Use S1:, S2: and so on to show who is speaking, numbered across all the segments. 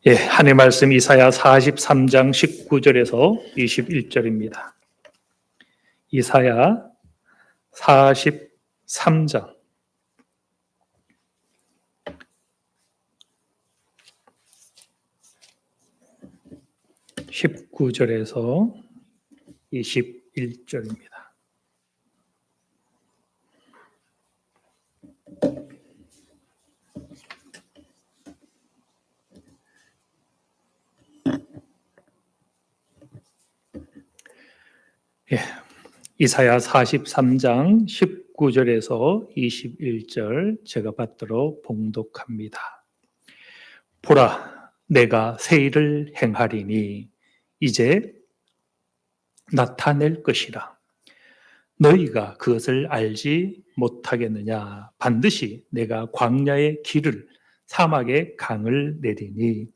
S1: 예, 하나님의 말씀 이사야 43장 19절에서 21절입니다. 이사야 43장 19절에서 21절입니다. 예, 이사야 43장 19절에서 21절 제가 받들어 봉독합니다. 보라, 내가 새 일을 행하리니 이제 나타낼 것이라. 너희가 그것을 알지 못하겠느냐? 반드시 내가 광야의 길을 사막의 강을 내리니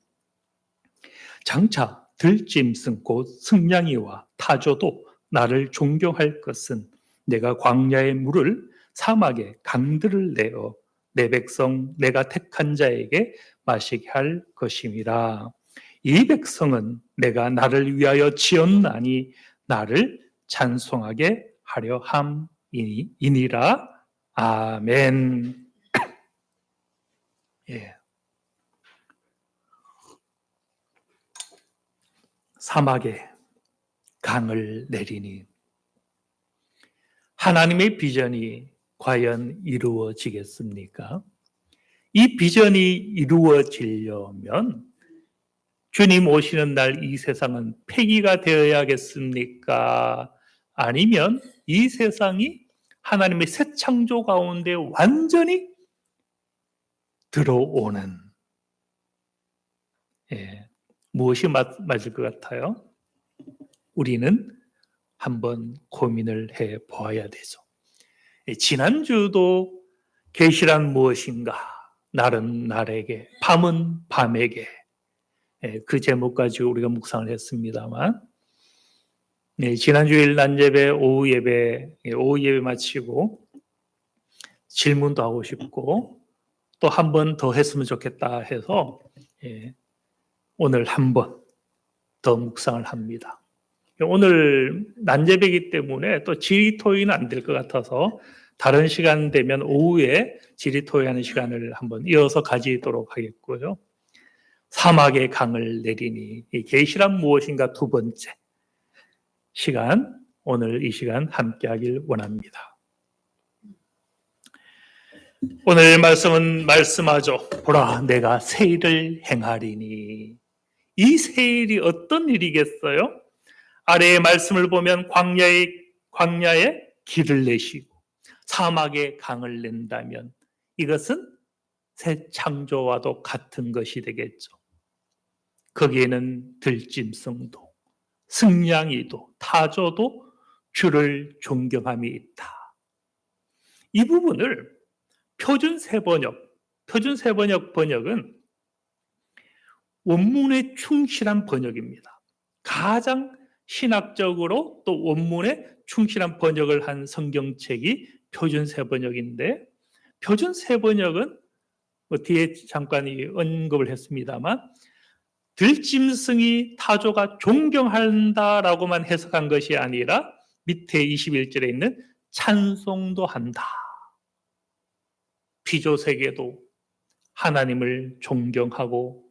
S1: 장차 들짐승 곧 승냥이와 타조도 나를 존경할 것은 내가 광야의 물을 사막의 강들을 내어 내 백성 내가 택한 자에게 마시게 할 것임이라. 이 백성은 내가 나를 위하여 지었나니 나를 찬송하게 하려 함이니라. 아멘. 예. 사막에 강을 내리니 하나님의 비전이 과연 이루어지겠습니까? 이 비전이 이루어지려면 주님 오시는 날 이 세상은 폐기가 되어야겠습니까? 아니면 이 세상이 하나님의 새 창조 가운데 완전히 들어오는 무엇이 맞을 것 같아요? 우리는 한번 고민을 해 보아야 되죠. 지난주도 계시란 무엇인가? 날은 날에게, 밤은 밤에게 그 제목 가지고 우리가 묵상을 했습니다만 지난주일 낮예배, 오후 예배 마치고 질문도 하고 싶고 또 한 번 더 했으면 좋겠다 해서 오늘 한 번 더 묵상을 합니다. 오늘 낮예배이기 때문에 또 지리토의는 안 될 것 같아서 다른 시간 되면 오후에 지리토의하는 시간을 한번 이어서 가지도록 하겠고요. 사막의 강을 내리니 이 계시란 무엇인가 두 번째 시간, 오늘 이 시간 함께 하길 원합니다. 오늘 말씀은 말씀하죠. 보라, 내가 새 일을 행하리니. 이 새 일이 어떤 일이겠어요? 아래의 말씀을 보면 광야에 길을 내시고 사막에 강을 낸다면 이것은 새 창조와도 같은 것이 되겠죠. 거기에는 들짐승도 승냥이도 타조도 주를 존경함이 있다. 이 부분을 표준 세번역 번역은 원문에 충실한 번역입니다. 가장 신학적으로 또 원문에 충실한 번역을 한 성경책이 표준 세번역인데 표준 세번역은 뒤에 잠깐 언급을 했습니다만 들짐승이 타조가 존경한다라고만 해석한 것이 아니라 밑에 21절에 있는 찬송도 한다. 피조세계도 하나님을 존경하고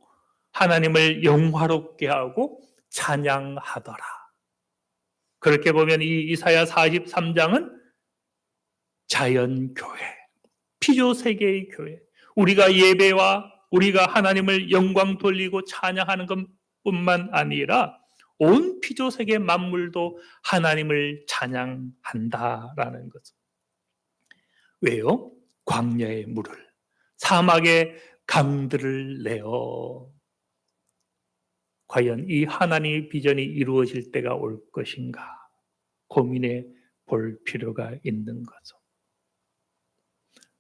S1: 하나님을 영화롭게 하고 찬양하더라. 그렇게 보면 이 이사야 43장은 자연교회, 피조세계의 교회, 우리가 예배와 우리가 하나님을 영광 돌리고 찬양하는 것뿐만 아니라 온 피조세계 만물도 하나님을 찬양한다라는 거죠. 왜요? 광야의 물을, 사막의 강들을 내어 과연 이 하나님의 비전이 이루어질 때가 올 것인가 고민해 볼 필요가 있는 거죠.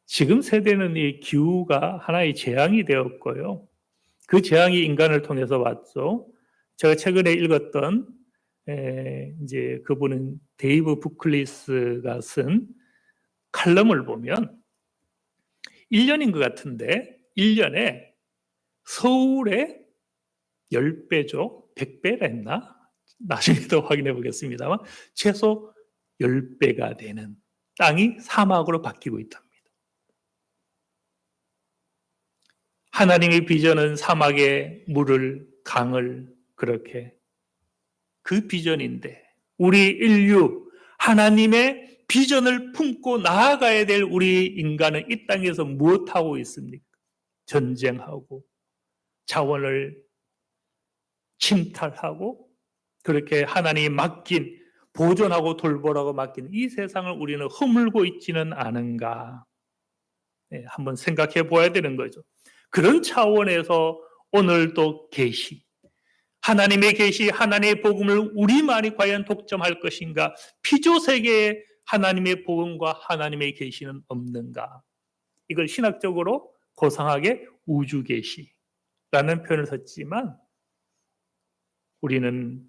S1: 지금 세대는 이 기후가 하나의 재앙이 되었고요. 그 재앙이 인간을 통해서 왔죠. 제가 최근에 읽었던 이제 그분은 데이브 부클리스가 쓴 칼럼을 보면 1년인 것 같은데 1년에 서울에 10배죠. 100배라 했나? 나중에 더 확인해 보겠습니다만 최소 10배가 되는 땅이 사막으로 바뀌고 있답니다. 하나님의 비전은 사막의 물을, 강을 그렇게 그 비전인데 우리 인류 하나님의 비전을 품고 나아가야 될 우리 인간은 이 땅에서 무엇하고 있습니까? 전쟁하고 자원을 침탈하고 그렇게 하나님이 맡긴 보존하고 돌보라고 맡긴 이 세상을 우리는 허물고 있지는 않은가? 네, 한번 생각해 보아야 되는 거죠. 그런 차원에서 오늘도 계시, 하나님의 계시, 하나님의 복음을 우리만이 과연 독점할 것인가? 피조 세계에 하나님의 복음과 하나님의 계시는 없는가? 이걸 신학적으로 고상하게 우주 계시라는 표현을 썼지만 우리는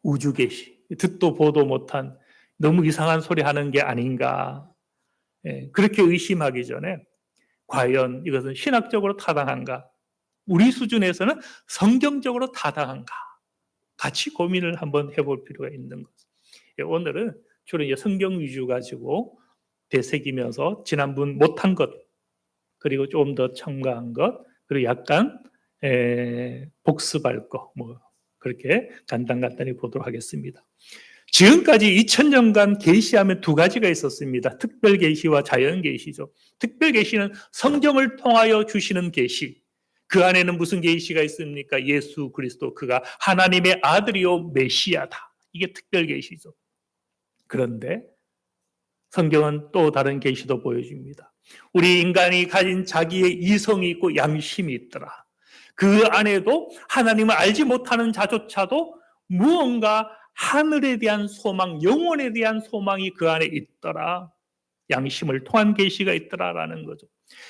S1: 우주 계시, 듣도 보도 못한 너무 이상한 소리 하는 게 아닌가? 그렇게 의심하기 전에 과연 이것은 신학적으로 타당한가? 우리 수준에서는 성경적으로 타당한가? 같이 고민을 한번 해볼 필요가 있는 거죠. 오늘은 주로 이제 성경 위주 가지고 되새기면서 지난번 못한 것, 그리고 좀 더 첨가한 것, 그리고 약간 복습할 거, 뭐 그렇게 간단히 보도록 하겠습니다. 지금까지 2000년간 계시하면 두 가지가 있었습니다. 특별 계시와 자연 계시죠. 특별 계시는 성경을 통하여 주시는 계시. 그 안에는 무슨 계시가 있습니까? 예수 그리스도, 그가 하나님의 아들이요 메시아다. 이게 특별 계시죠. 그런데 성경은 또 다른 계시도 보여줍니다. 우리 인간이 가진 자기의 이성이 있고 양심이 있더라. 그 안에도 하나님을 알지 못하는 자조차도 무언가 하늘에 대한 소망, 영혼에 대한 소망이 그 안에 있더라. 양심을 통한 계시가 있더라라는 거죠.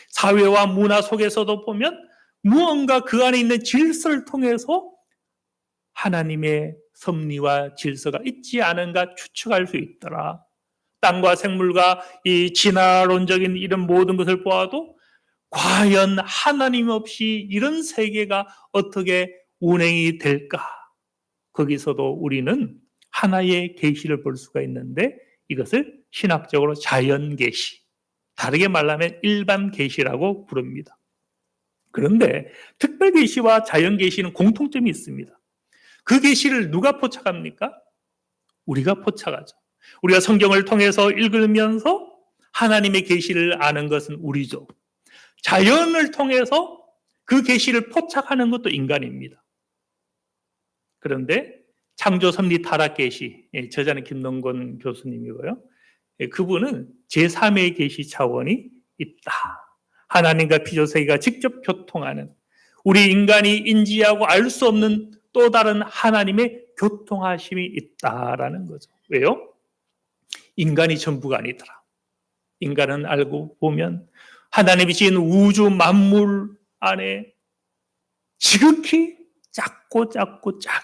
S1: 사회와 문화 속에서도 보면 무언가 그 안에 있는 질서를 통해서 하나님의 섭리와 질서가 있지 않은가 추측할 수 있더라. 땅과 생물과 이 진화론적인 이런 모든 것을 보아도 과연 하나님 없이 이런 세계가 어떻게 운행이 될까? 거기서도 우리는 하나의 계시를 볼 수가 있는데 이것을 신학적으로 자연 계시, 다르게 말하면 일반 계시라고 부릅니다. 그런데 특별 계시와 자연 계시는 공통점이 있습니다. 그 계시를 누가 포착합니까? 우리가 포착하죠. 우리가 성경을 통해서 읽으면서 하나님의 계시를 아는 것은 우리죠. 자연을 통해서 그 계시를 포착하는 것도 인간입니다. 그런데 창조 섭리 타락 계시, 저자는 김동건 교수님이고요. 그분은 제3의 계시 차원이 있다. 하나님과 피조세계가 직접 교통하는, 우리 인간이 인지하고 알 수 없는 또 다른 하나님의 교통하심이 있다라는 거죠. 왜요? 인간이 전부가 아니더라. 인간은 알고 보면 하나님이 지은 우주 만물 안에 지극히 작고 작은,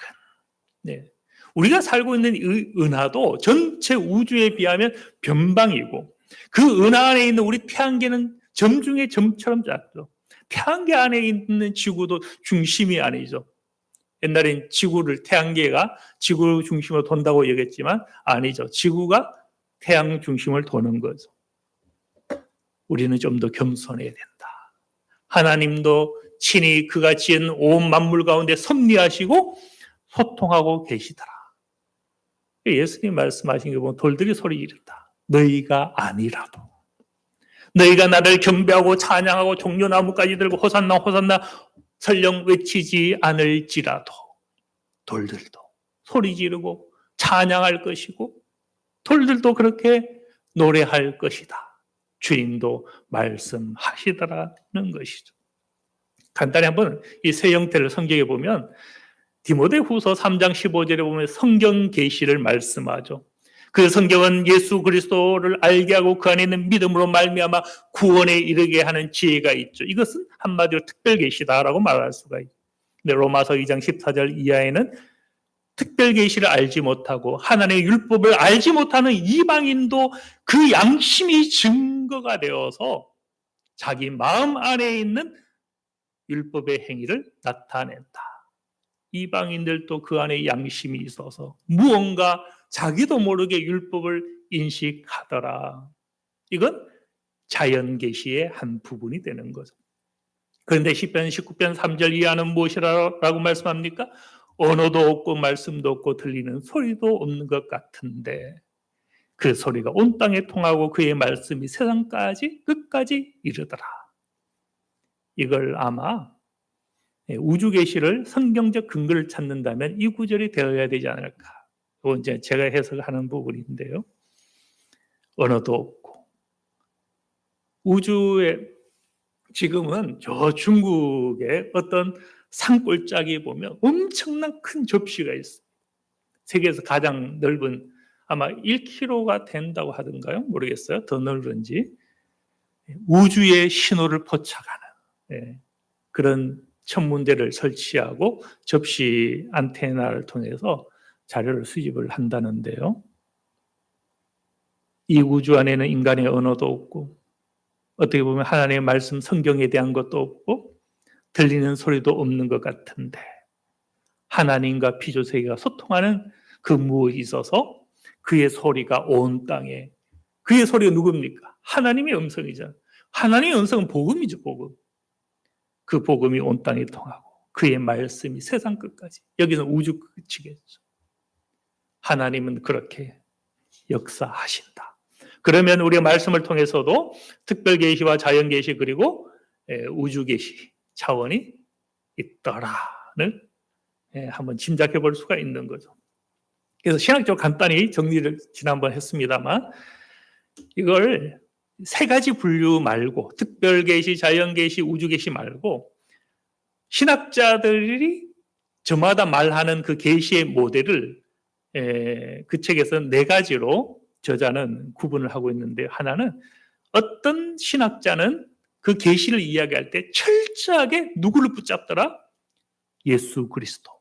S1: 우리가 살고 있는 이 은하도 전체 우주에 비하면 변방이고, 그 은하 안에 있는 우리 태양계는 점 중에 점처럼 작죠. 태양계 안에 있는 지구도 중심이 아니죠. 옛날엔 지구를, 태양계가 지구 중심으로 돈다고 얘기했지만 아니죠. 지구가 태양 중심을 도는 거죠. 우리는 좀 더 겸손해야 된다. 하나님도 친히 그가 지은 온 만물 가운데 섭리하시고 소통하고 계시더라. 예수님 말씀하신 게 보면 돌들이 소리 지른다. 너희가 아니라도, 너희가 나를 경배하고 찬양하고 종려나무까지 들고 호산나 호산나 설령 외치지 않을지라도 돌들도 소리 지르고 찬양할 것이고 돌들도 그렇게 노래할 것이다. 주님도 말씀하시더라는 것이죠. 간단히 한번 이 세 형태를 성경에 보면 디모데후서 3장 15절에 보면 성경 계시를 말씀하죠. 그 성경은 예수 그리스도를 알게 하고 그 안에 있는 믿음으로 말미암아 구원에 이르게 하는 지혜가 있죠. 이것은 한마디로 특별 계시다라고 말할 수가 있죠. 근데 로마서 2장 14절 이하에는 특별 계시를 알지 못하고 하나님의 율법을 알지 못하는 이방인도 그 양심이 증거가 되어서 자기 마음 안에 있는 율법의 행위를 나타낸다. 이방인들도 그 안에 양심이 있어서 무언가 자기도 모르게 율법을 인식하더라. 이건 자연 계시의 한 부분이 되는 거죠. 그런데 시편 19편 3절 이하는 무엇이라고 말씀합니까? 언어도 없고 말씀도 없고 들리는 소리도 없는 것 같은데 그 소리가 온 땅에 통하고 그의 말씀이 세상까지 끝까지 이르더라. 이걸 아마 우주 계시를 성경적 근거를 찾는다면 이 구절이 되어야 되지 않을까. 이건 이제 제가 해석하는 부분인데요. 언어도 없고 우주에 지금은 저 중국의 어떤 산골짜기에 보면 엄청난 큰 접시가 있어요. 세계에서 가장 넓은 아마 1km가 된다고 하던가요? 모르겠어요. 더 넓은지. 우주의 신호를 포착하는 그런 천문대를 설치하고 접시 안테나를 통해서 자료를 수집을 한다는데요. 이 우주 안에는 인간의 언어도 없고 어떻게 보면 하나님의 말씀 성경에 대한 것도 없고 들리는 소리도 없는 것 같은데 하나님과 피조세계가 소통하는 그 무엇이 있어서 그의 소리가 온 땅에 그의 소리가 누굽니까? 하나님의 음성이잖아요. 하나님의 음성은 복음이죠. 복음. 그 복음이 온 땅에 통하고 그의 말씀이 세상 끝까지 여기는 우주 끝이겠죠. 하나님은 그렇게 역사하신다. 그러면 우리가 말씀을 통해서도 특별 계시와 자연 계시 그리고 우주 계시 차원이 있더라를 한번 짐작해 볼 수가 있는 거죠. 그래서 신학적으로 간단히 정리를 지난번 했습니다만 이걸 세 가지 분류 말고 특별 계시, 자연 계시, 우주 계시 말고 신학자들이 저마다 말하는 그 계시의 모델을 그 책에서는 네 가지로 저자는 구분을 하고 있는데 하나는 어떤 신학자는 그 계시를 이야기할 때 철저하게 누구를 붙잡더라? 예수 그리스도.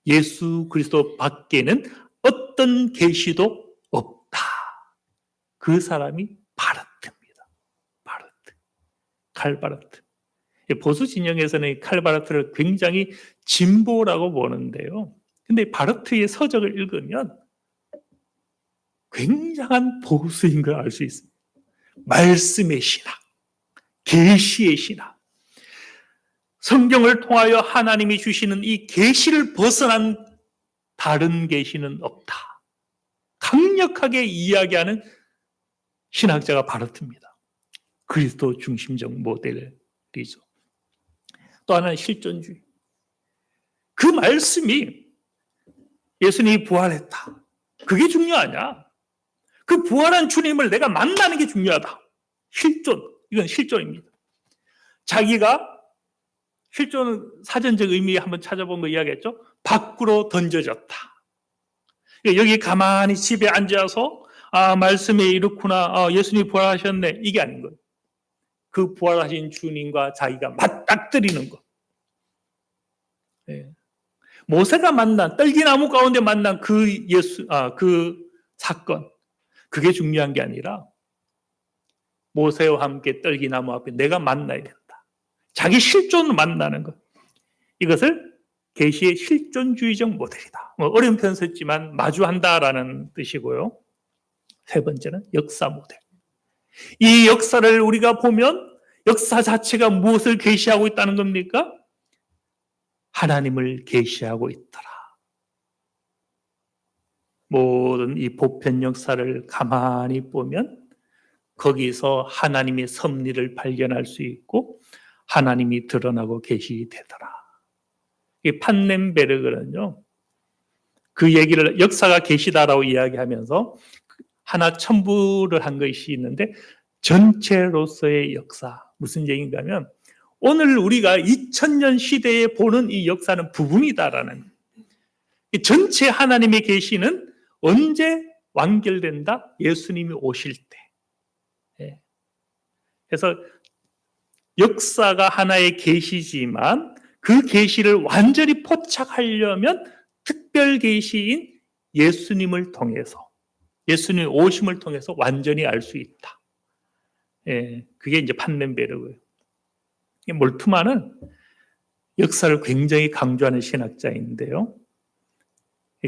S1: 예수 그리스도 밖에는 어떤 계시도 없다. 그 사람이 바르트입니다. 바르트. 칼 바르트. 보수 진영에서는 칼 바르트를 굉장히 진보라고 보는데요. 근데 바르트의 서적을 읽으면 굉장한 보수인 걸 알 수 있습니다. 말씀의 신학, 계시의 신학. 성경을 통하여 하나님이 주시는 이 계시를 벗어난 다른 계시는 없다. 강력하게 이야기하는 신학자가 바르트입니다. 그리스도 중심적 모델이죠. 또 하나는 실존주의. 그 말씀이 예수님이 부활했다. 그게 중요하냐? 그 부활한 주님을 내가 만나는 게 중요하다. 실존. 이건 실존입니다. 자기가 실존은 사전적 의미 한번 찾아본 거 이야기했죠. 밖으로 던져졌다. 여기 가만히 집에 앉아서 말씀이 이렇구나. 예수님이 부활하셨네. 이게 아닌 거예요. 그 부활하신 주님과 자기가 맞닥뜨리는 것. 모세가 만난 떨기나무 가운데 만난 그 사건. 그게 중요한 게 아니라 모세와 함께 떨기나무 앞에 내가 만나야 된다. 자기 실존을 만나는 것. 이것을 계시의 실존주의적 모델이다. 어려운 표현 썼지만 마주한다라는 뜻이고요. 세 번째는 역사 모델. 이 역사를 우리가 보면 역사 자체가 무엇을 계시하고 있다는 겁니까? 하나님을 계시하고 있더라. 모든 이 보편 역사를 가만히 보면 거기서 하나님의 섭리를 발견할 수 있고 하나님이 드러나고 계시되더라. 이 판넨베르그는요, 그 얘기를 역사가 계시다라고 이야기하면서 하나 첨부를 한 것이 있는데 전체로서의 역사. 무슨 얘기인가 하면 오늘 우리가 2000년 시대에 보는 이 역사는 부분이다라는 이 전체 하나님의 계시는 언제 완결된다? 예수님이 오실 때. 그래서 역사가 하나의 계시지만 그 계시를 완전히 포착하려면 특별 계시인 예수님을 통해서 예수님의 오심을 통해서 완전히 알 수 있다. 그게 이제 판넨베르고요. 몰트만은 역사를 굉장히 강조하는 신학자인데요.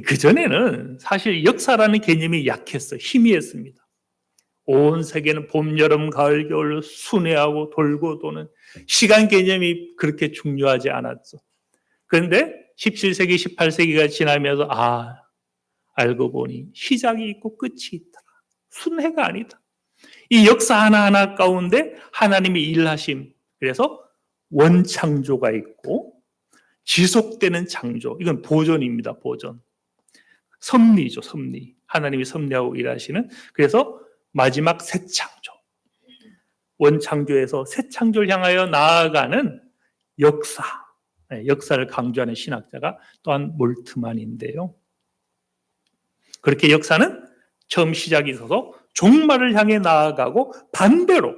S1: 그전에는 사실 역사라는 개념이 약했어요. 희미했습니다. 온 세계는 봄, 여름, 가을, 겨울 순회하고 돌고 도는 시간 개념이 그렇게 중요하지 않았죠. 그런데 17세기, 18세기가 지나면서 알고 보니 시작이 있고 끝이 있더라. 순회가 아니다. 이 역사 하나하나 가운데 하나님의 일하심, 그래서 원창조가 있고 지속되는 창조, 이건 보존입니다. 보존. 섭리죠. 섭리. 하나님이 섭리하고 일하시는, 그래서 마지막 새 창조. 원창조에서 새 창조를 향하여 나아가는 역사, 역사를 강조하는 신학자가 또한 몰트만인데요. 그렇게 역사는 처음 시작이 있어서 종말을 향해 나아가고 반대로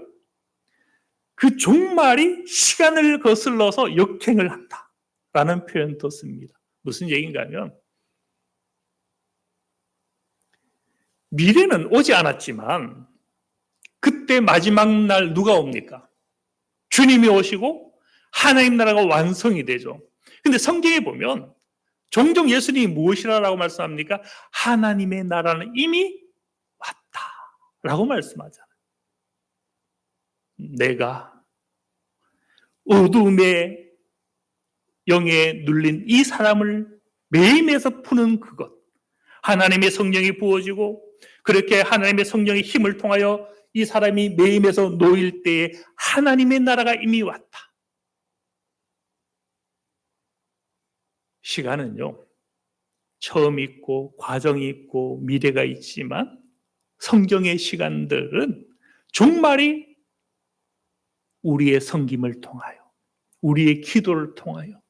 S1: 그 종말이 시간을 거슬러서 역행을 한다라는 표현도 씁니다. 무슨 얘기인가 하면 미래는 오지 않았지만 그때 마지막 날 누가 옵니까? 주님이 오시고 하나님 나라가 완성이 되죠. 근데 성경에 보면 종종 예수님이 무엇이라고 말씀합니까? 하나님의 나라는 이미 왔다라고 말씀하잖아요. 내가 어둠의 영에 눌린 이 사람을 매임에서 푸는 그것, 하나님의 성령이 부어지고 그렇게 하나님의 성령의 힘을 통하여 이 사람이 매임에서 놓일 때에 하나님의 나라가 이미 왔다. 시간은요, 처음 있고 과정이 있고 미래가 있지만 성경의 시간들은 종말이 우리의 섬김을 통하여, 우리의 기도를 통하여,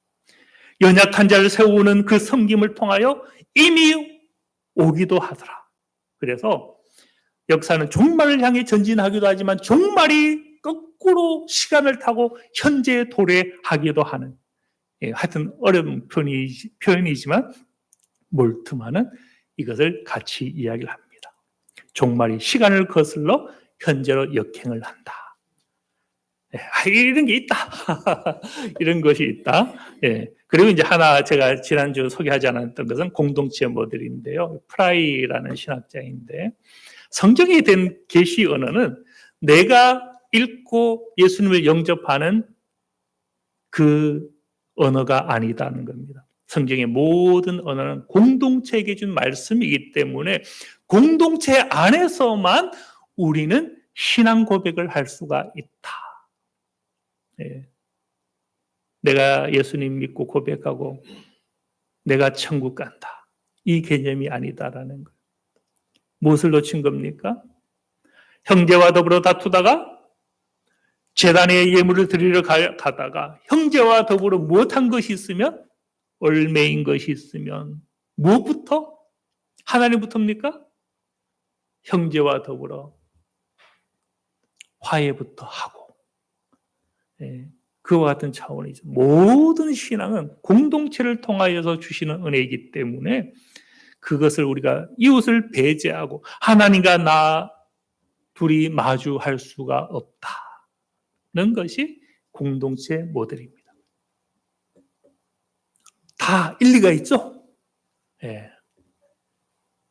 S1: 연약한 자를 세우는 그 섬김을 통하여 이미 오기도 하더라. 그래서 역사는 종말을 향해 전진하기도 하지만 종말이 거꾸로 시간을 타고 현재에 도래하기도 하는, 하여튼 어려운 표현이지만 몰트만은 이것을 같이 이야기를 합니다. 종말이 시간을 거슬러 현재로 역행을 한다. 이런 게 있다. 이런 것이 있다. 그리고 이제 하나 제가 지난주 소개하지 않았던 것은 공동체 모델인데요. 프라이라는 신학자인데 성경에 된 계시 언어는 내가 읽고 예수님을 영접하는 그 언어가 아니다는 겁니다. 성경의 모든 언어는 공동체에게 준 말씀이기 때문에 공동체 안에서만 우리는 신앙 고백을 할 수가 있다. 내가 예수님 믿고 고백하고 내가 천국 간다. 이 개념이 아니다라는 거예요. 무엇을 놓친 겁니까? 형제와 더불어 다투다가 제단에 예물을 드리러 가다가 형제와 더불어 무엇한 것이 있으면, 얼매인 것이 있으면 무엇부터? 하나님부터입니까? 형제와 더불어 화해부터 하고, 그와 같은 차원이죠. 모든 신앙은 공동체를 통하여서 주시는 은혜이기 때문에 그것을 우리가 이웃을 배제하고 하나님과 나 둘이 마주할 수가 없다는 것이 공동체 모델입니다. 다 일리가 있죠?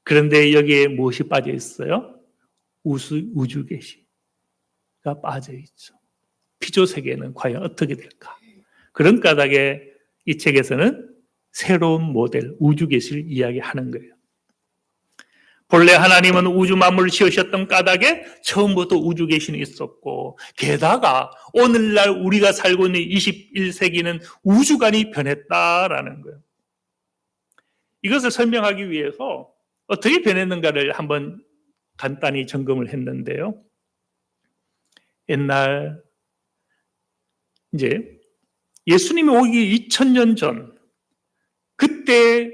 S1: 그런데 여기에 무엇이 빠져 있어요? 우주 계시가 빠져 있죠. 피조 세계는 과연 어떻게 될까? 그런 까닭에 이 책에서는 새로운 모델, 우주 계시를 이야기하는 거예요. 본래 하나님은 우주 만물을 지으셨던 까닭에 처음부터 우주 계시는 있었고, 게다가 오늘날 우리가 살고 있는 21세기는 우주관이 변했다라는 거예요. 이것을 설명하기 위해서 어떻게 변했는가를 한번 간단히 점검을 했는데요. 옛날 이제 예수님이 오기 2000년 전, 그때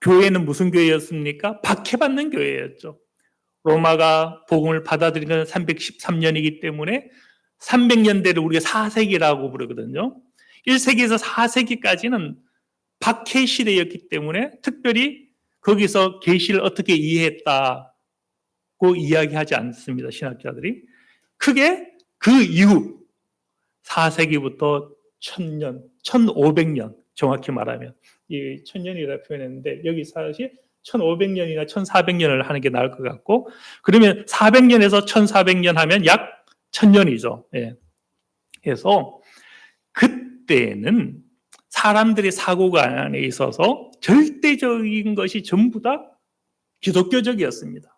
S1: 교회는 무슨 교회였습니까? 박해받는 교회였죠. 로마가 복음을 받아들인 건 313년이기 때문에 300년대를 우리가 4세기라고 부르거든요. 1세기에서 4세기까지는 박해 시대였기 때문에 특별히 거기서 계시를 어떻게 이해했다고 이야기하지 않습니다. 신학자들이. 크게 그 이후 4세기부터 1000년, 1500년 정확히 말하면 이 1000년이라 표현했는데 여기 사실 1500년이나 1400년을 하는 게 나을 것 같고 그러면 400년에서 1400년 하면 약 1000년이죠. 예. 그래서 그때는 사람들의 사고관에 있어서 절대적인 것이 전부 다 기독교적이었습니다.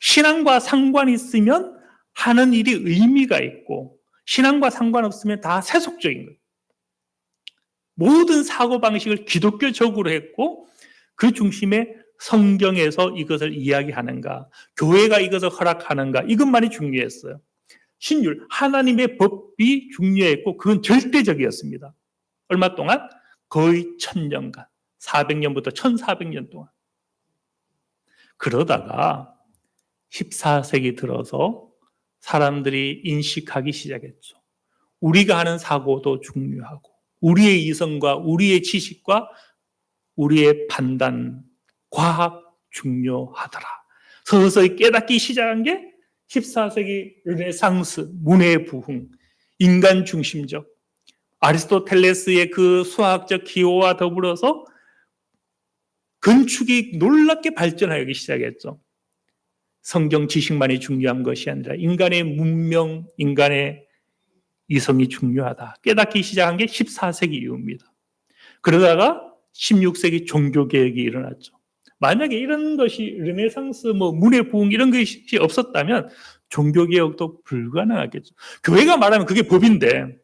S1: 신앙과 상관이 있으면 하는 일이 의미가 있고 신앙과 상관없으면 다 세속적인 거예요. 모든 사고방식을 기독교적으로 했고 그 중심에 성경에서 이것을 이야기하는가, 교회가 이것을 허락하는가 이것만이 중요했어요. 신율, 하나님의 법이 중요했고 그건 절대적이었습니다. 얼마 동안? 거의 1000년간, 400년부터 1400년 동안. 그러다가 14세기 들어서 사람들이 인식하기 시작했죠. 우리가 하는 사고도 중요하고 우리의 이성과 우리의 지식과 우리의 판단, 과학 중요하더라. 서서히 깨닫기 시작한 게 14세기 르네상스, 문의 부흥, 인간 중심적, 아리스토텔레스의 그 수학적 기호와 더불어서 건축이 놀랍게 발전하기 시작했죠. 성경 지식만이 중요한 것이 아니라 인간의 문명, 인간의 이성이 중요하다. 깨닫기 시작한 게 14세기 이후입니다. 그러다가 16세기 종교개혁이 일어났죠. 만약에 이런 것이 르네상스, 문의 부흥 이런 것이 없었다면 종교개혁도 불가능하겠죠. 교회가 말하면 그게 법인데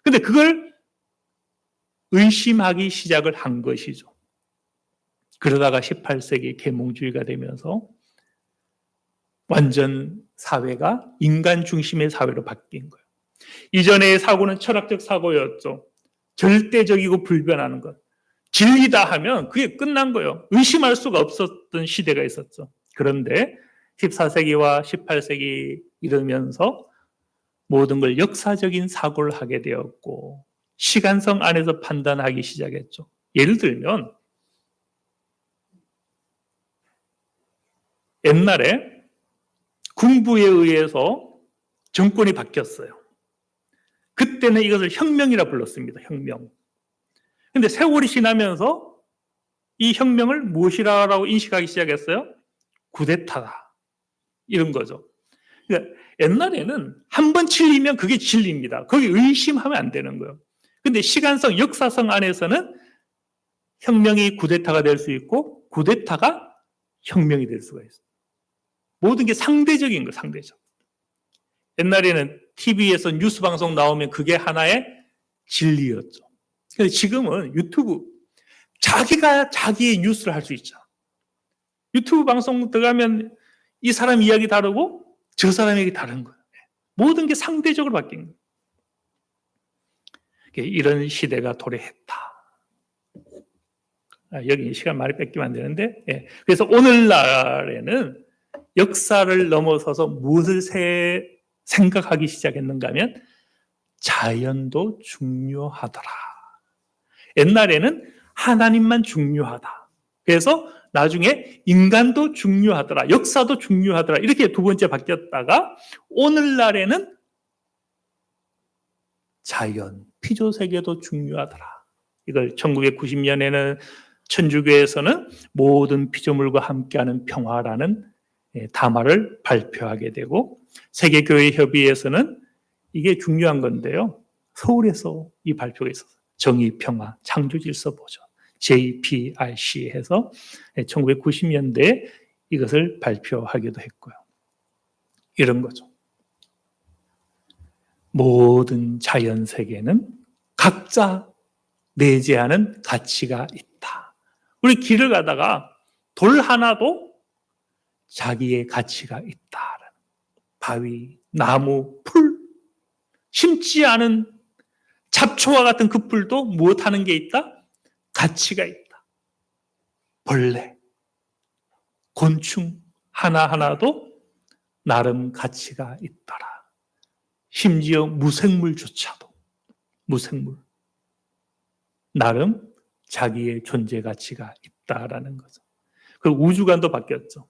S1: 근데 그걸 의심하기 시작을 한 것이죠. 그러다가 18세기 계몽주의가 되면서 완전 사회가 인간 중심의 사회로 바뀐 거예요. 이전의 사고는 철학적 사고였죠. 절대적이고 불변하는 것. 진리다 하면 그게 끝난 거예요. 의심할 수가 없었던 시대가 있었죠. 그런데 14세기와 18세기 이러면서 모든 걸 역사적인 사고를 하게 되었고 시간성 안에서 판단하기 시작했죠. 예를 들면 옛날에 군부에 의해서 정권이 바뀌었어요. 그때는 이것을 혁명이라 불렀습니다. 혁명. 근데 세월이 지나면서 이 혁명을 무엇이라고 인식하기 시작했어요? 쿠데타다. 이런 거죠. 그러니까 옛날에는 한 번 진리면 그게 진리입니다. 거기 의심하면 안 되는 거예요. 근데 시간성, 역사성 안에서는 혁명이 쿠데타가 될 수 있고 쿠데타가 혁명이 될 수가 있어요. 모든 게 상대적인 거예요. 상대적. 옛날에는 TV에서 뉴스 방송 나오면 그게 하나의 진리였죠. 근데 지금은 유튜브 자기가 자기의 뉴스를 할 수 있죠. 유튜브 방송 들어가면 이 사람 이야기 다르고 저 사람 얘기 다른 거예요. 모든 게 상대적으로 바뀐 거예요. 이런 시대가 도래했다. 여기 시간 많이 뺏기면 안 되는데 그래서 오늘날에는 역사를 넘어서서 무엇을 생각하기 시작했는가 하면 자연도 중요하더라. 옛날에는 하나님만 중요하다. 그래서 나중에 인간도 중요하더라. 역사도 중요하더라. 이렇게 두 번째 바뀌었다가 오늘날에는 자연, 피조세계도 중요하더라. 이걸 1990년에는 천주교에서는 모든 피조물과 함께하는 평화라는 담화를 발표하게 되고 세계교회협의회에서는 이게 중요한 건데요. 서울에서 이 발표가 있었어요. 정의, 평화, 창조질서 보존 JPRC 해서 1990년대에 이것을 발표하기도 했고요. 이런 거죠. 모든 자연 세계는 각자 내재하는 가치가 있다. 우리 길을 가다가 돌 하나도 자기의 가치가 있다. 바위, 나무, 풀, 심지 않은 잡초와 같은 그 풀도 무엇하는 게 있다? 가치가 있다. 벌레, 곤충 하나하나도 나름 가치가 있더라. 심지어 무생물조차도 무생물 나름 자기의 존재 가치가 있다라는 거죠. 그리고 우주관도 바뀌었죠.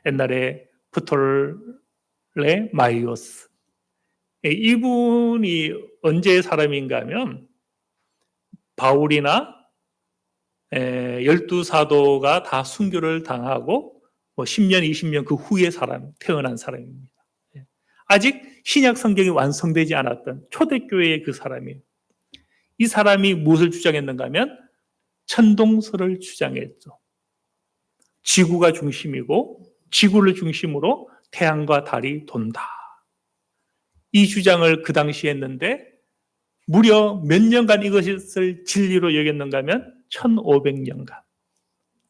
S1: 옛날에 프톨레 마이오스 이분이 언제의 사람인가 하면 바울이나 12사도가 다 순교를 당하고 10년, 20년 그 후에 태어난 사람입니다. 아직 신약 성경이 완성되지 않았던 초대교회의 그 사람이에요. 이 사람이 무엇을 주장했는가 하면 천동설을 주장했죠. 지구가 중심이고 지구를 중심으로 태양과 달이 돈다. 이 주장을 그 당시에 했는데 무려 몇 년간 이것을 진리로 여겼는가 하면 1500년간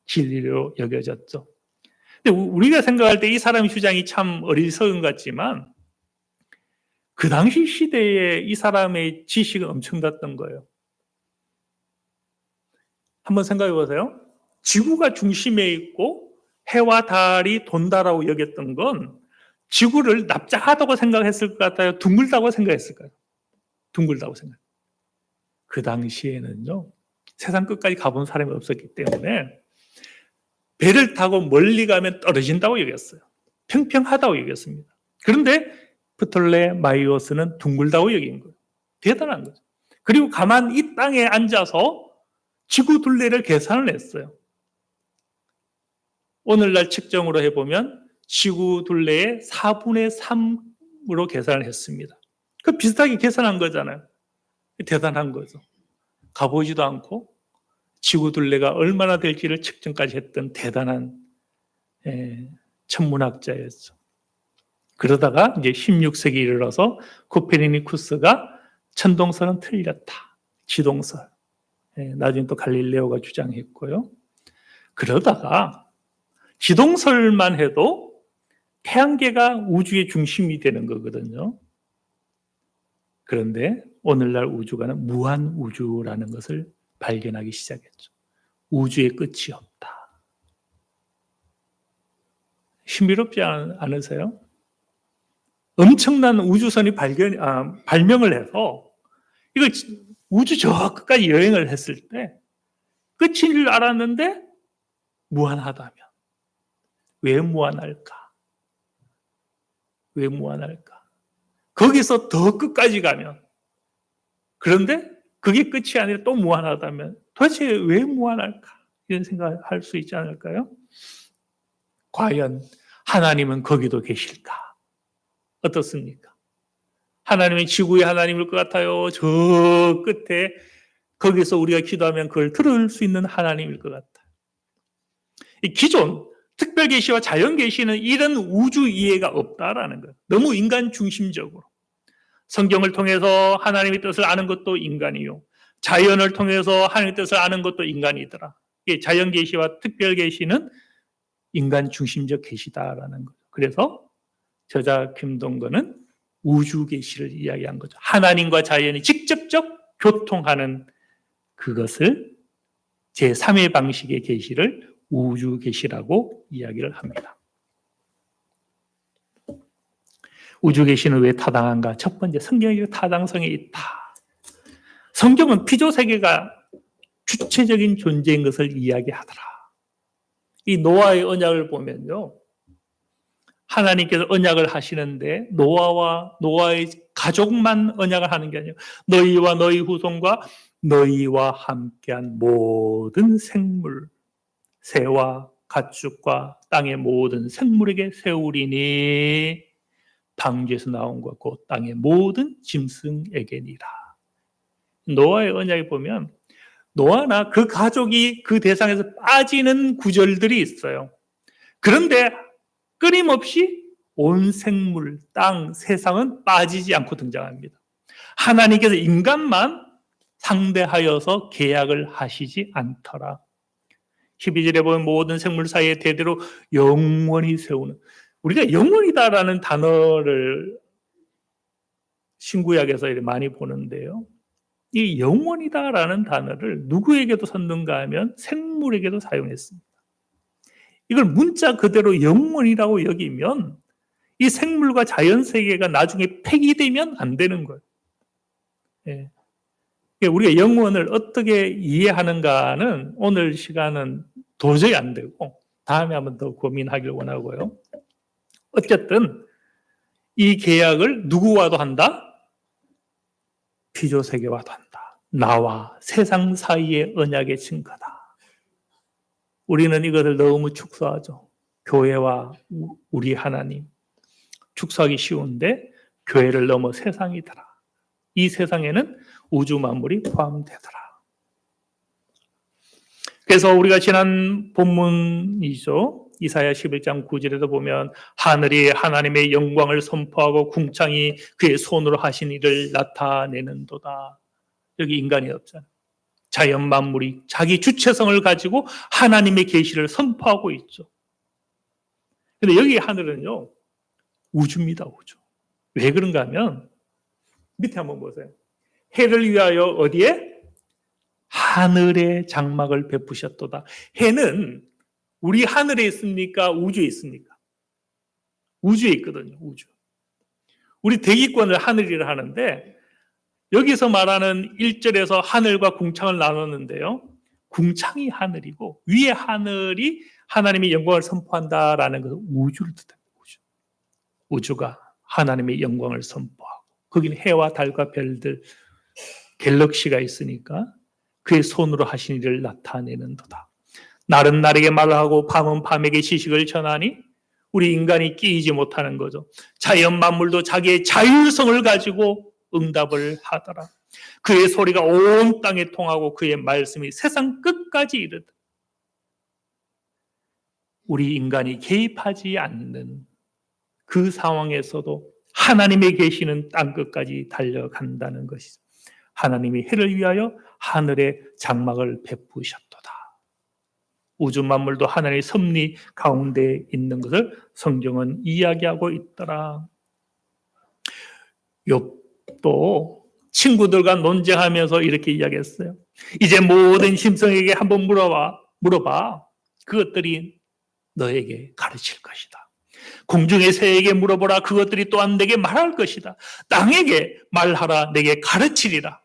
S1: 진리로 여겨졌죠. 근데 우리가 생각할 때 이 사람의 주장이 참 어리석은 것 같지만 그 당시 시대에 이 사람의 지식은 엄청났던 거예요. 한번 생각해 보세요. 지구가 중심에 있고 해와 달이 돈다라고 여겼던 건 지구를 납작하다고 생각했을 것 같아요? 둥글다고 생각했을까요? 둥글다고 생각. 그 당시에는요, 세상 끝까지 가본 사람이 없었기 때문에 배를 타고 멀리 가면 떨어진다고 여겼어요. 평평하다고 여겼습니다. 그런데 프톨레마이오스는 둥글다고 여긴 거예요. 대단한 거죠. 그리고 가만 이 땅에 앉아서 지구 둘레를 계산을 했어요. 오늘날 측정으로 해보면 지구 둘레의 4분의 3으로 계산을 했습니다. 그 비슷하게 계산한 거잖아요. 대단한 거죠. 가보지도 않고 지구 둘레가 얼마나 될지를 측정까지 했던 대단한 천문학자였죠. 그러다가 이제 16세기 이르러서 코페르니쿠스가 천동설은 틀렸다. 지동설. 나중에 또 갈릴레오가 주장했고요. 그러다가 지동설만 해도 태양계가 우주의 중심이 되는 거거든요. 그런데 오늘날 우주가는 무한우주라는 것을 발견하기 시작했죠. 우주의 끝이 없다. 신비롭지 않으세요? 엄청난 우주선이 발명을 해서 이걸 우주 저 끝까지 여행을 했을 때 끝인 줄 알았는데 무한하다면 왜 무한할까? 왜 무한할까? 거기서 더 끝까지 가면 그런데 그게 끝이 아니라 또 무한하다면 도대체 왜 무한할까? 이런 생각을 할 수 있지 않을까요? 과연 하나님은 거기도 계실까? 어떻습니까? 하나님이 지구의 하나님일 것 같아요? 저 끝에 거기서 우리가 기도하면 그걸 들을 수 있는 하나님일 것 같아요. 이 기존 특별계시와 자연계시는 이런 우주 이해가 없다라는 거예요. 너무 인간 중심적으로. 성경을 통해서 하나님의 뜻을 아는 것도 인간이요. 자연을 통해서 하나님의 뜻을 아는 것도 인간이더라. 자연계시와 특별계시는 인간 중심적 계시다라는 거죠. 그래서 저자 김동건은 우주계시를 이야기한 거죠. 하나님과 자연이 직접적 교통하는 그것을 제3의 방식의 계시를 우주계시라고 이야기를 합니다. 우주계시는 왜 타당한가? 첫 번째, 성경의 타당성이 있다. 성경은 피조세계가 주체적인 존재인 것을 이야기하더라. 이 노아의 언약을 보면요. 하나님께서 언약을 하시는데 노아와 노아의 가족만 언약을 하는 게 아니에요. 너희와 너희 후손과 너희와 함께한 모든 생물, 새와 가축과 땅의 모든 생물에게 세우리니 방주에서 나온 것 곧 땅의 모든 짐승에게니라. 노아의 언약에 보면 노아나 그 가족이 그 대상에서 빠지는 구절들이 있어요. 그런데 끊임없이 온 생물, 땅, 세상은 빠지지 않고 등장합니다. 하나님께서 인간만 상대하여서 계약을 하시지 않더라. 12절에 보면 모든 생물 사이에 대대로 영원히 세우는, 우리가 영원이다라는 단어를 신구약에서 많이 보는데요. 이 영원이다라는 단어를 누구에게도 썼는가 하면 생물에게도 사용했습니다. 이걸 문자 그대로 영원이라고 여기면 이 생물과 자연세계가 나중에 폐기되면 안 되는 거예요. 예. 우리가 영원을 어떻게 이해하는가는 오늘 시간은 도저히 안 되고 다음에 한번 더 고민하길 원하고요. 어쨌든 이 계약을 누구와도 한다? 피조세계와도 한다. 나와 세상 사이의 언약의 증거다. 우리는 이것을 너무 축소하죠. 교회와 우리 하나님. 축소하기 쉬운데 교회를 넘어 세상이더라. 이 세상에는 우주 만물이 포함되더라. 그래서 우리가 지난 본문이죠. 이사야 11장 9절에도 보면 하늘이 하나님의 영광을 선포하고 궁창이 그의 손으로 하신 일을 나타내는도다. 여기 인간이 없잖아요. 자연 만물이 자기 주체성을 가지고 하나님의 계시를 선포하고 있죠. 근데 여기 하늘은요, 우주입니다, 우주. 왜 그런가 하면 밑에 한번 보세요. 해를 위하여 어디에? 하늘에 장막을 베푸셨도다. 해는 우리 하늘에 있습니까? 우주에 있습니까? 우주에 있거든요, 우주. 우리 대기권을 하늘이라 하는데 여기서 말하는 1절에서 하늘과 궁창을 나눴는데요. 궁창이 하늘이고 위에 하늘이 하나님의 영광을 선포한다라는 것은 우주를 뜻합니다. 우주가 하나님의 영광을 선포하고 거기는 해와 달과 별들, 갤럭시가 있으니까 그의 손으로 하신 일을 나타내는도다. 날은 날에게 말을 하고 밤은 밤에게 지식을 전하니 우리 인간이 끼이지 못하는 거죠. 자연 만물도 자기의 자율성을 가지고 응답을 하더라. 그의 소리가 온 땅에 통하고 그의 말씀이 세상 끝까지 이르다. 우리 인간이 개입하지 않는 그 상황에서도 하나님의 계시는 땅 끝까지 달려간다는 것이죠. 하나님이 해를 위하여 하늘에 장막을 베푸셨도다. 우주 만물도 하나님의 섭리 가운데 있는 것을 성경은 이야기하고 있더라. 욥도 친구들과 논쟁하면서 이렇게 이야기했어요. 이제 모든 심성에게 한번 물어봐. 그것들이 너에게 가르칠 것이다. 공중의 새에게 물어보라. 그것들이 또한 내게 말할 것이다. 땅에게 말하라. 내게 가르치리라.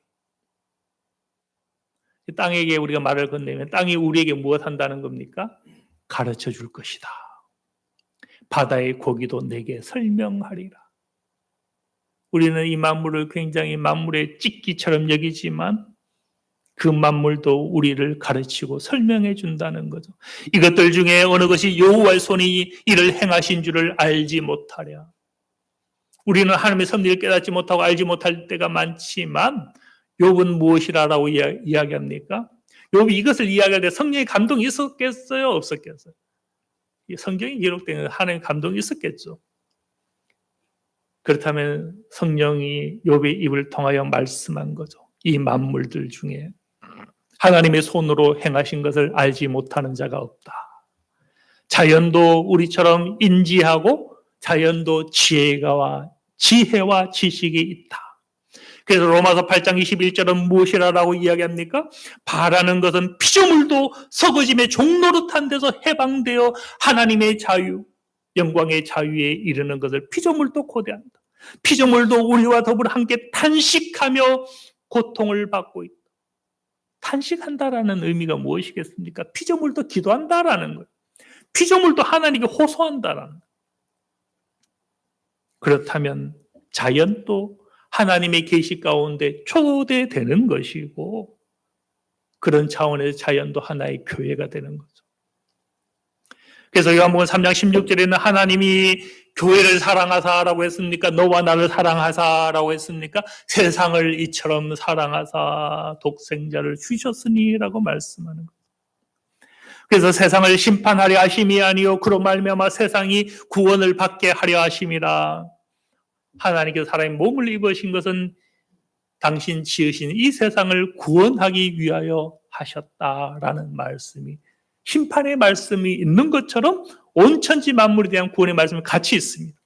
S1: 땅에게 우리가 말을 건네면 땅이 우리에게 무엇 한다는 겁니까? 가르쳐 줄 것이다. 바다의 고기도 내게 설명하리라. 우리는 이 만물을 굉장히 만물의 찍기처럼 여기지만 그 만물도 우리를 가르치고 설명해 준다는 거죠. 이것들 중에 어느 것이 여호와의 손이 이를 행하신 줄을 알지 못하랴. 우리는 하나님의 섭리를 깨닫지 못하고 알지 못할 때가 많지만 욥은 무엇이라고 이야기합니까? 욥이 이것을 이야기할 때 성령의 감동이 있었겠어요? 없었겠어요? 성경이 기록된 하나님의 감동이 있었겠죠. 그렇다면 성령이 욥의 입을 통하여 말씀한 거죠. 이 만물들 중에 하나님의 손으로 행하신 것을 알지 못하는 자가 없다. 자연도 우리처럼 인지하고 자연도 지혜와 지식이 있다. 그래서 로마서 8장 21절은 무엇이라고 이야기합니까? 바라는 것은 피조물도 썩어짐의 종노릇한 데서 해방되어 하나님의 자유, 영광의 자유에 이르는 것을 피조물도 고대한다. 피조물도 우리와 더불어 함께 탄식하며 고통을 받고 있다. 탄식한다라는 의미가 무엇이겠습니까? 피조물도 기도한다라는 거예요. 피조물도 하나님께 호소한다라는 거예요. 그렇다면 자연도 하나님의 계시 가운데 초대되는 것이고 그런 차원에서 자연도 하나의 교회가 되는 거죠. 그래서 요한복음 3장 16절에는 하나님이 교회를 사랑하사라고 했습니까? 너와 나를 사랑하사라고 했습니까? 세상을 이처럼 사랑하사 독생자를 주셨으니라고 말씀하는 거죠. 그래서 세상을 심판하려 하심이 아니요 그로 말미암아 세상이 구원을 받게 하려 하심이라. 하나님께서 사람의 몸을 입으신 것은 당신 지으신 이 세상을 구원하기 위하여 하셨다라는 말씀이 심판의 말씀이 있는 것처럼 온 천지 만물에 대한 구원의 말씀이 같이 있습니다.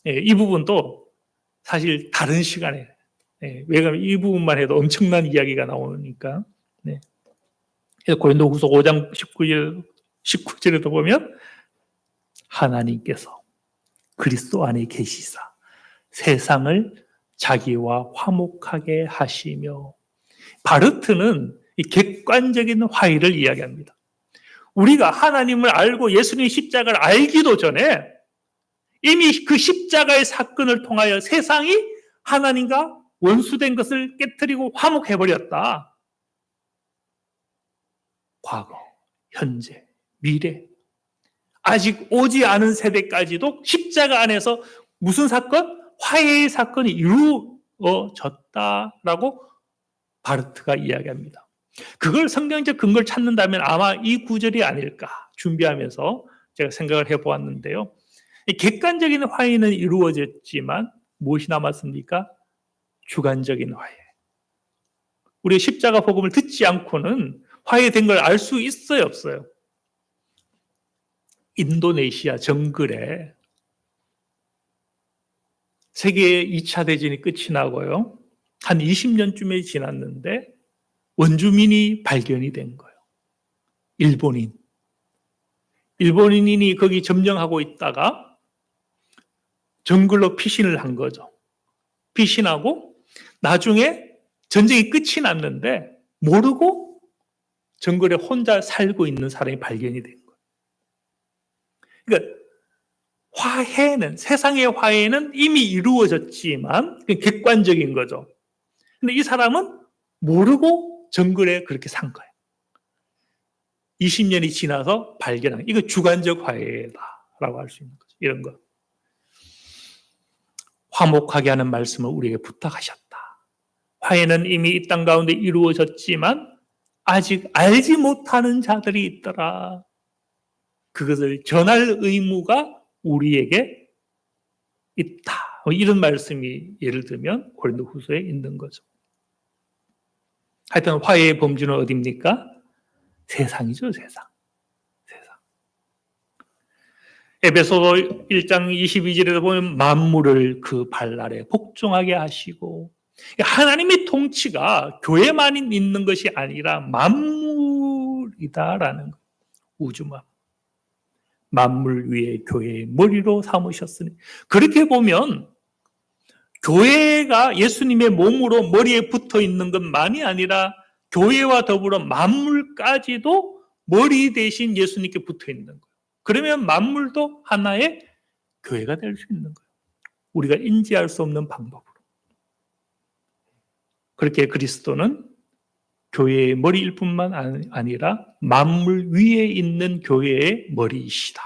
S1: 이 부분도 사실 다른 시간에 왜냐하면 이 부분만 해도 엄청난 이야기가 나오니까 그래서 고린도후서 5장 19절에도 보면 하나님께서 그리스도 안에 계시사 세상을 자기와 화목하게 하시며 바르트는 이 객관적인 화해를 이야기합니다. 우리가 하나님을 알고 예수님의 십자가를 알기도 전에 이미 그 십자가의 사건을 통하여 세상이 하나님과 원수된 것을 깨뜨리고 화목해버렸다. 과거, 현재, 미래, 아직 오지 않은 세대까지도 십자가 안에서 무슨 사건? 화해의 사건이 이루어졌다라고 바르트가 이야기합니다. 그걸 성경적 근거를 찾는다면 아마 이 구절이 아닐까 준비하면서 제가 생각을 해보았는데요. 객관적인 화해는 이루어졌지만 무엇이 남았습니까? 주관적인 화해. 우리 십자가 복음을 듣지 않고는 화해된 걸 알 수 있어요, 없어요? 인도네시아 정글에 세계 2차 대전이 끝이 나고요. 한 20년쯤에 지났는데 원주민이 발견이 된 거예요. 일본인이 거기 점령하고 있다가 정글로 피신을 한 거죠. 피신하고 나중에 전쟁이 끝이 났는데 모르고 정글에 혼자 살고 있는 사람이 발견이 된 거예요. 그러니까 화해는, 세상의 화해는 이미 이루어졌지만 객관적인 거죠. 근데 이 사람은 모르고 정글에 그렇게 산 거예요. 20년이 지나서 발견한, 이거 주관적 화해다라고 할 수 있는 거죠. 이런 거. 화목하게 하는 말씀을 우리에게 부탁하셨다. 화해는 이미 이 땅 가운데 이루어졌지만 아직 알지 못하는 자들이 있더라. 그것을 전할 의무가 우리에게 있다. 이런 말씀이 예를 들면 고린도후서에 있는 거죠. 하여튼 화해의 범주는 어디입니까? 세상이죠, 세상. 에베소서 1장 22절에 보면 만물을 그 발 아래 복종하게 하시고, 하나님의 통치가 교회만 있는 것이 아니라 만물이다라는 거예요. 우주만. 만물 위에 교회의 머리로 삼으셨으니. 그렇게 보면 교회가 예수님의 몸으로 머리에 붙어 있는 것만이 아니라 교회와 더불어 만물까지도 머리 대신 예수님께 붙어 있는 거예요. 그러면 만물도 하나의 교회가 될 수 있는 거예요. 우리가 인지할 수 없는 방법으로. 그렇게 그리스도는 교회의 머리일 뿐만 아니라 만물 위에 있는 교회의 머리이시다.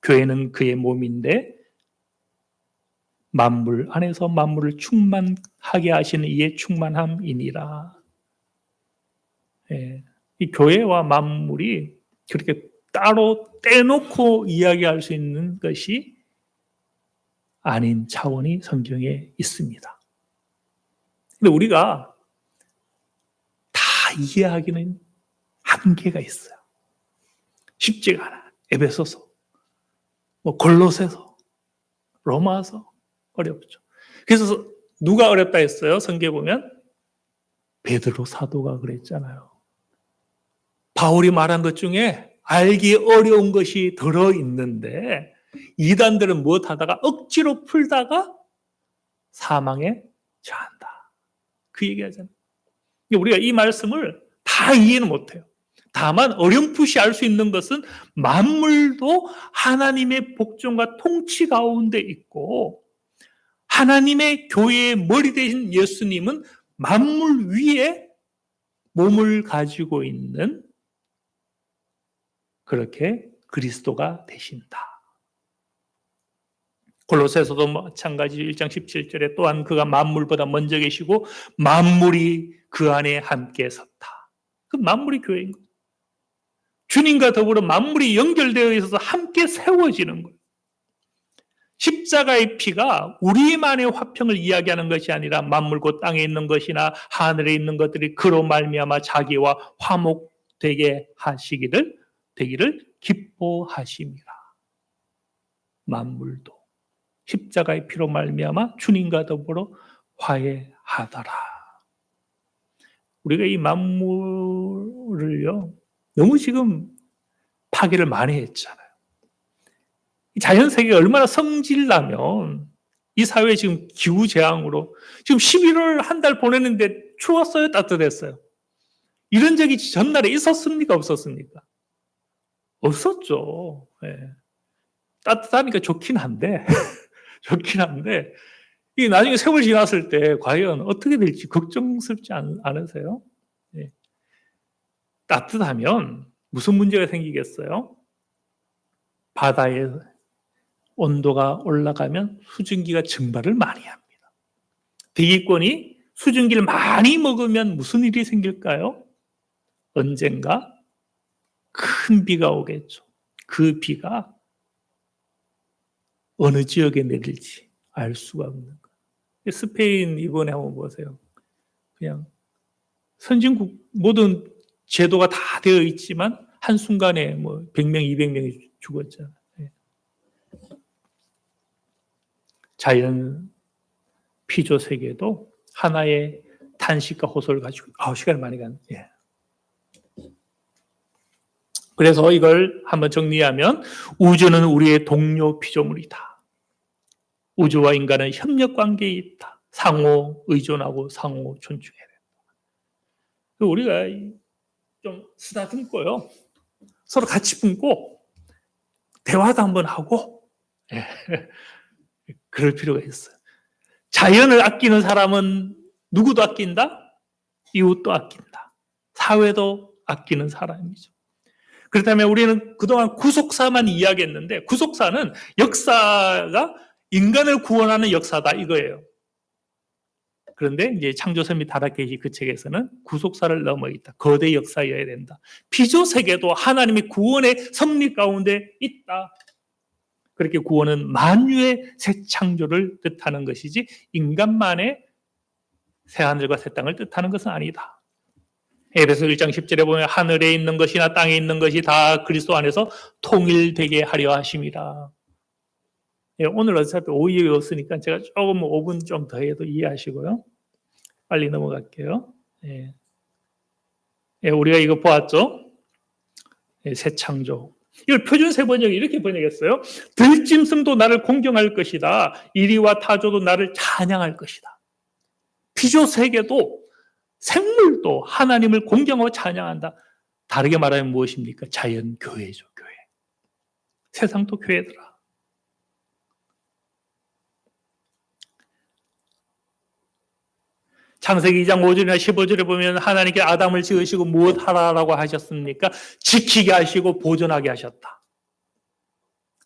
S1: 교회는 그의 몸인데 만물 안에서 만물을 충만하게 하시는 이의 충만함이니라. 예, 이 교회와 만물이 그렇게 따로 떼놓고 이야기할 수 있는 것이 아닌 차원이 성경에 있습니다. 근데 우리가 다 이해하기는 한계가 있어요. 쉽지가 않아요. 에베소서, 골로새서, 로마서 어렵죠. 그래서 누가 어렵다 했어요? 성경에 보면 베드로 사도가 그랬잖아요. 바울이 말한 것 중에 알기 어려운 것이 들어있는데 이단들은 무엇하다가 억지로 풀다가 사망에 처한다. 그 얘기하잖아요. 우리가 이 말씀을 다 이해는 못해요. 다만 어렴풋이 알 수 있는 것은 만물도 하나님의 복종과 통치 가운데 있고 하나님의 교회의 머리 되신 예수님은 만물 위에 몸을 가지고 있는 그렇게 그리스도가 되신다. 골로새서도 마찬가지 1장 17절에 또한 그가 만물보다 먼저 계시고 만물이 그 안에 함께 섰다. 그 만물이 교회인 거예요. 주님과 더불어 만물이 연결되어 있어서 함께 세워지는 거예요. 십자가의 피가 우리만의 화평을 이야기하는 것이 아니라 만물 곧 땅에 있는 것이나 하늘에 있는 것들이 그로 말미암아 자기와 화목되게 되기를 기뻐하심이라. 만물도 십자가의 피로 말미암아 주님과 더불어 화해하더라. 우리가 이 만물을요 너무 지금 파괴를 많이 했잖아요. 자연세계가 얼마나 성질나면 이 사회 지금 기후재앙으로 지금 11월 한 달 보냈는데 추웠어요? 따뜻했어요? 이런 적이 전날에 있었습니까? 없었습니까? 없었죠. 네. 따뜻하니까 좋긴 한데, 좋긴 한데, 이 나중에 세월 지났을 때 과연 어떻게 될지 걱정스럽지 않으세요? 예. 따뜻하면 무슨 문제가 생기겠어요? 바다의 온도가 올라가면 수증기가 증발을 많이 합니다. 대기권이 수증기를 많이 먹으면 무슨 일이 생길까요? 언젠가 큰 비가 오겠죠. 그 비가 어느 지역에 내릴지 알 수가 없는 거예요. 스페인 이번에 한번 보세요. 그냥 선진국 모든 제도가 다 되어 있지만 한순간에 뭐 100명, 200명이 죽었잖아요. 자연 피조 세계도 하나의 탄식과 호소를 가지고 시간이 많이 간. 예. 그래서 이걸 한번 정리하면 우주는 우리의 동료 피조물이다. 우주와 인간은 협력 관계에 있다. 상호 의존하고 상호 존중해야 된다. 우리가 좀 쓰다듬고요. 서로 같이 품고 대화도 한번 하고 예. 그럴 필요가 있어요. 자연을 아끼는 사람은 누구도 아낀다? 이웃도 아낀다. 사회도 아끼는 사람이죠. 그렇다면 우리는 그동안 구속사만 이야기했는데 구속사는 역사가 인간을 구원하는 역사다 이거예요. 그런데 이제 창조설 및 타락계시 그 책에서는 구속사를 넘어 있다. 거대 역사여야 된다. 피조세계도 하나님의 구원의 섭리 가운데 있다. 그렇게 구원은 만유의 새 창조를 뜻하는 것이지 인간만의 새하늘과 새 땅을 뜻하는 것은 아니다. 에베소 1장 10절에 보면 하늘에 있는 것이나 땅에 있는 것이 다 그리스도 안에서 통일되게 하려 하심이라. 예, 오늘 어차피 오후에 외웠으니까 제가 조금 5분 좀 더 해도 이해하시고요. 빨리 넘어갈게요. 예. 예, 우리가 이거 보았죠? 예, 새 창조. 이걸 표준 세 번역이 이렇게 번역했어요. 들짐승도 나를 공경할 것이다. 이리와 타조도 나를 찬양할 것이다. 피조 세계도 생물도 하나님을 공경하고 찬양한다. 다르게 말하면 무엇입니까? 자연 교회죠, 교회. 세상도 교회더라. 창세기 2장 5절이나 15절에 보면 하나님께 아담을 지으시고 무엇 하라라고 하셨습니까? 지키게 하시고 보존하게 하셨다.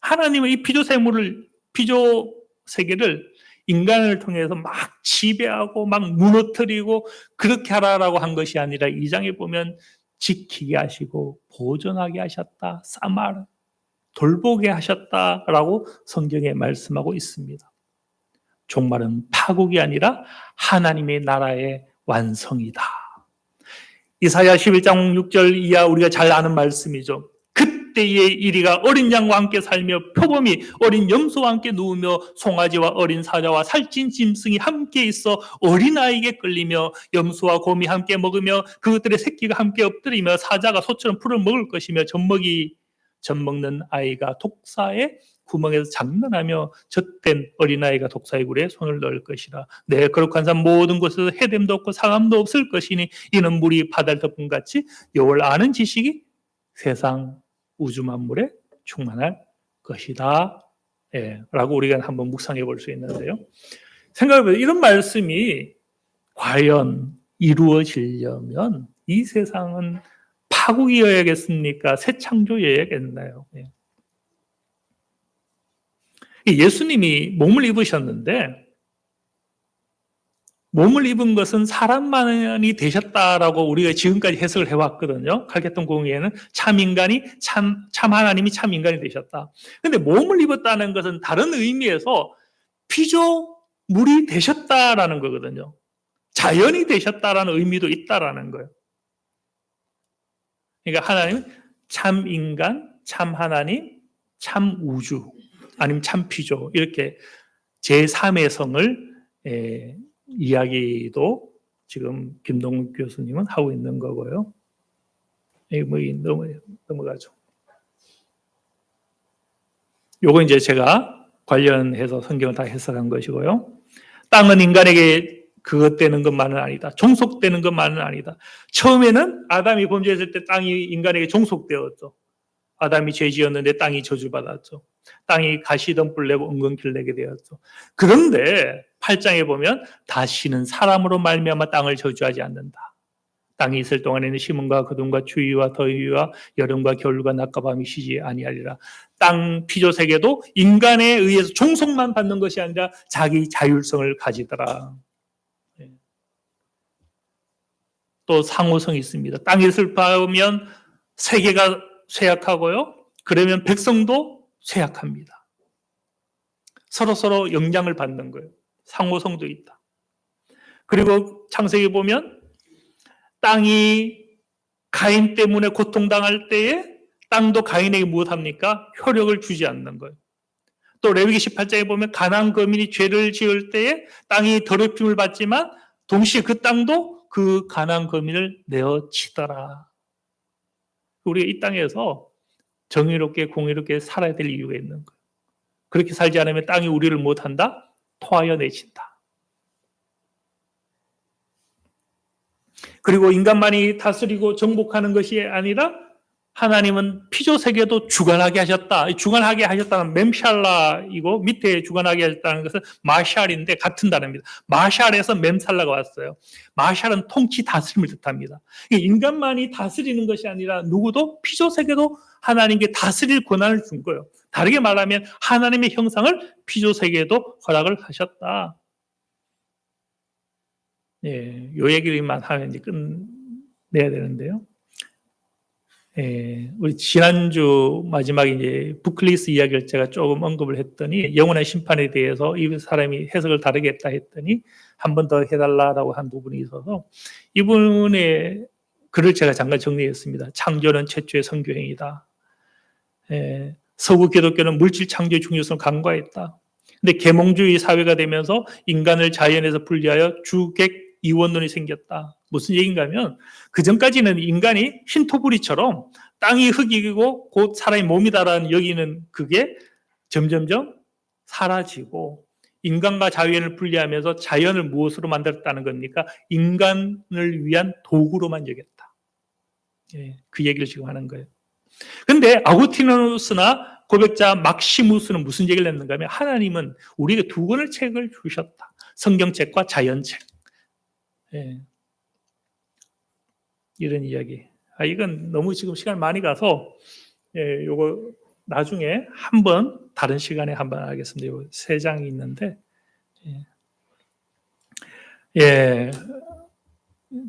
S1: 하나님은 이 피조 생물을, 피조 세계를 인간을 통해서 막 지배하고 막 무너뜨리고 그렇게 하라라고 한 것이 아니라 2장에 보면 지키게 하시고 보존하게 하셨다. 사마라 돌보게 하셨다라고 성경에 말씀하고 있습니다. 종말은 파국이 아니라 하나님의 나라의 완성이다. 이사야 11장 6절 이하 우리가 잘 아는 말씀이죠. 그때의 이리가 어린 양과 함께 살며 표범이 어린 염소와 함께 누우며 송아지와 어린 사자와 살찐 짐승이 함께 있어 어린아이에게 끌리며 염소와 곰이 함께 먹으며 그것들의 새끼가 함께 엎드리며 사자가 소처럼 풀을 먹을 것이며 젖 먹는 아이가 독사의 구멍에서 장난하며 젖된 어린아이가 독사의 굴에 손을 넣을 것이라. 내 거룩한 산 모든 곳에서 해됨도 없고 상함도 없을 것이니 이는 물이 바다를 덮은 같이 여호와를 아는 지식이 세상 우주 만물에 충만할 것이다. 예, 라고 우리가 한번 묵상해 볼 수 있는데요. 생각해보세요. 이런 말씀이 과연 이루어지려면 이 세상은 파국이어야겠습니까? 새 창조여야겠나요? 예. 예수님이 몸을 입으셨는데 몸을 입은 것은 사람만이 되셨다라고 우리가 지금까지 해석을 해왔거든요. 칼케톤 공의에는 참 인간이 참 하나님이 참 인간이 되셨다. 그런데 몸을 입었다는 것은 다른 의미에서 피조물이 되셨다라는 거거든요. 자연이 되셨다라는 의미도 있다라는 거예요. 그러니까 하나님은 참 인간, 참 하나님, 참 우주, 아니면 참 피조 이렇게 제3의 성을 이야기도 지금 김동욱 교수님은 하고 있는 거고요. 넘어가죠. 요거 이제 제가 관련해서 성경을 다 해석한 것이고요. 땅은 인간에게 그것 되는 것만은 아니다. 종속되는 것만은 아니다. 처음에는 아담이 범죄했을 때 땅이 인간에게 종속되었죠. 아담이 죄 지었는데 땅이 저주받았죠. 땅이 가시덤불 내고 은근길 내게 되었죠. 그런데 8장에 보면 다시는 사람으로 말미암아 땅을 저주하지 않는다. 땅이 있을 동안에는 심음과 거둠과 추위와 더위와 여름과 겨울과 낮과 밤이 쉬지 아니하리라. 땅 피조세계도 인간에 의해서 종속만 받는 것이 아니라 자기 자율성을 가지더라. 또 상호성이 있습니다. 땅이 있을 바면 세계가 쇠약하고요. 그러면 백성도 쇠약합니다. 서로 영향을 받는 거예요. 상호성도 있다. 그리고 창세기 보면 땅이 가인 때문에 고통당할 때에 땅도 가인에게 무엇합니까? 효력을 주지 않는 거예요. 또 레위기 18장에 보면 가나안 거민이 죄를 지을 때에 땅이 더럽힘을 받지만 동시에 그 땅도 그 가나안 거민을 내어치더라. 우리가 이 땅에서 정의롭게 공의롭게 살아야 될 이유가 있는 거예요. 그렇게 살지 않으면 땅이 우리를 못한다? 토하여 내친다. 그리고 인간만이 다스리고 정복하는 것이 아니라 하나님은 피조세계도 주관하게 하셨다. 주관하게 하셨다는 mem샬라이고 밑에 주관하게 하셨다는 것은 마샬인데 같은 단어입니다. 마샬에서 mem살라가 왔어요. 마샬은 통치 다스림을 뜻합니다. 인간만이 다스리는 것이 아니라 누구도 피조세계도 하나님께 다스릴 권한을 준 거예요. 다르게 말하면 하나님의 형상을 피조세계에도 허락을 하셨다. 예, 요 얘기만 하면 이제 끝내야 되는데요. 예, 우리 지난주 마지막에 이제 부클리스 이야기를 제가 조금 언급을 했더니 영원한 심판에 대해서 이 사람이 해석을 다르게 했다 했더니 한 번 더 해달라라고 한 부분이 있어서 이분의 글을 제가 잠깐 정리했습니다. 창조는 최초의 선교행위다. 예, 서구 기독교는 물질 창조의 중요성을 간과했다. 근데 계몽주의 사회가 되면서 인간을 자연에서 분리하여 주객 이원론이 생겼다. 무슨 얘기인가 하면 그전까지는 인간이 흰토부리처럼 땅이 흙이고 곧 사람의 몸이다라는 여기는 그게 점점점 사라지고 인간과 자연을 분리하면서 자연을 무엇으로 만들었다는 겁니까? 인간을 위한 도구로만 여겼다. 예, 그 얘기를 지금 하는 거예요. 근데 아구티누스나 고백자 막시무스는 무슨 얘기를 했는가 하면 하나님은 우리에게 두 권의 책을 주셨다. 성경책과 자연책. 예. 이런 이야기. 이건 너무 지금 시간 많이 가서 요거 나중에 한번 다른 시간에 한번 하겠습니다. 요 3장이 있는데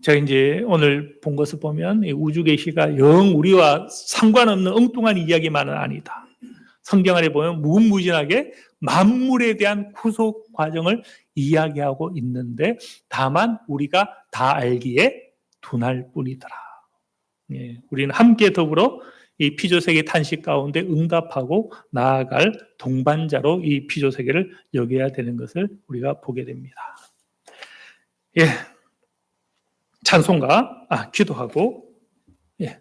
S1: 제가 이제 오늘 본 것을 보면 우주 계시가 영 우리와 상관없는 엉뚱한 이야기만은 아니다. 성경 안에 보면 무궁무진하게 만물에 대한 구속 과정을 이야기하고 있는데 다만 우리가 다 알기에 둔할 뿐이더라. 예, 우리는 함께 더불어 이 피조세계 탄식 가운데 응답하고 나아갈 동반자로 이 피조세계를 여겨야 되는 것을 우리가 보게 됩니다. 예, 찬송가, 기도하고, 예.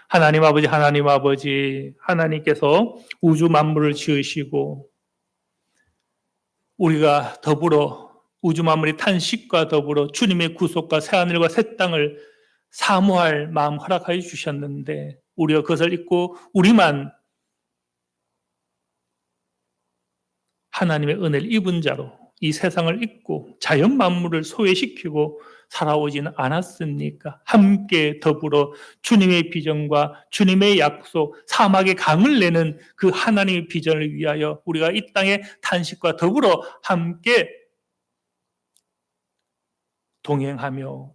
S1: 하나님 아버지, 하나님께서 우주 만물을 지으시고 우리가 더불어 우주 만물의 탄식과 더불어 주님의 구속과 새하늘과 새 땅을 사모할 마음 허락하여 주셨는데 우리가 그것을 잊고 우리만 하나님의 은혜를 입은 자로 이 세상을 잊고 자연 만물을 소외시키고 살아오지는 않았습니까? 함께 더불어 주님의 비전과 주님의 약속, 사막의 강을 내는 그 하나님의 비전을 위하여 우리가 이 땅의 탄식과 더불어 함께 동행하며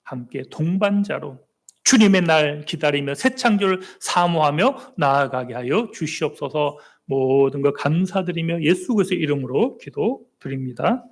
S1: 함께 동반자로 주님의 날 기다리며 새 창조를 사모하며 나아가게 하여 주시옵소서. 모든 것 감사드리며 예수 그리스도의 이름으로 기도드립니다.